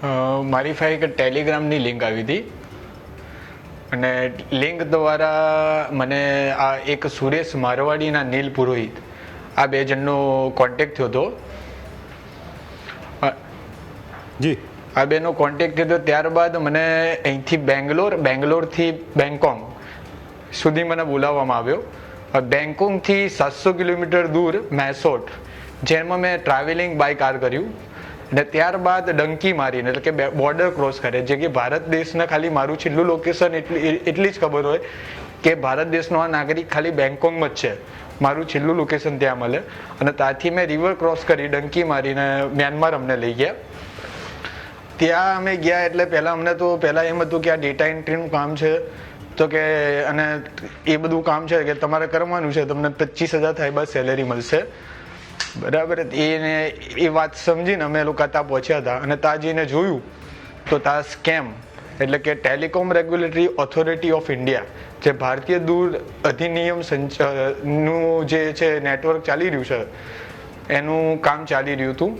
મારી પાસે એક ટેલિગ્રામની લિંક આવી હતી અને લિંક દ્વારા મને આ એક સુરેશ મારવાડીના નીલ પુરોહિત આ બે જણનો કોન્ટેક્ટ થયો હતો. જી, આ બેનો કોન્ટેક્ટ થયો હતો ત્યારબાદ મને અહીંથી બેંગ્લોરથી બેંગકોક સુધી મને બોલાવવામાં આવ્યો. બેંગકોકથી 700 કિલોમીટર દૂર મેસોટ, જેમાં મેં ટ્રાવેલિંગ બાય કાર કર્યું અને ત્યારબાદ ડંકી મારીને એટલે કે બોર્ડર ક્રોસ કરે, જે કે ભારત દેશને ખાલી મારું છેલ્લું લોકેશન એટલી જ ખબર હોય કે ભારત દેશનો આ નાગરિક ખાલી બેંગકોકમાં જ છે, મારું છેલ્લું લોકેશન ત્યાં મળે. અને ત્યાંથી મેં રિવર ક્રોસ કરી ડંકી મારીને મ્યાનમાર અમને લઈ ગયા. ત્યાં અમે ગયા એટલે પહેલાં એમ હતું કે આ ડેટા એન્ટ્રીનું કામ છે, તો કે અને એ બધું કામ છે કે તમારે કરવાનું છે, તમને 25,000 થાય બસ સેલેરી મળશે, બરાબર. એ વાત સમજીને અમે લોકો ત્યાં પહોંચ્યા હતા અને ત્યાં જઈને જોયું તો ત્યાં સ્કેમ એટલે કે telecom regulatory authority of India, જે ભારતીય દૂર અધિનિયમ નું જે છે નેટવર્ક ચાલી રહ્યું છે એનું કામ ચાલી રહ્યું હતું.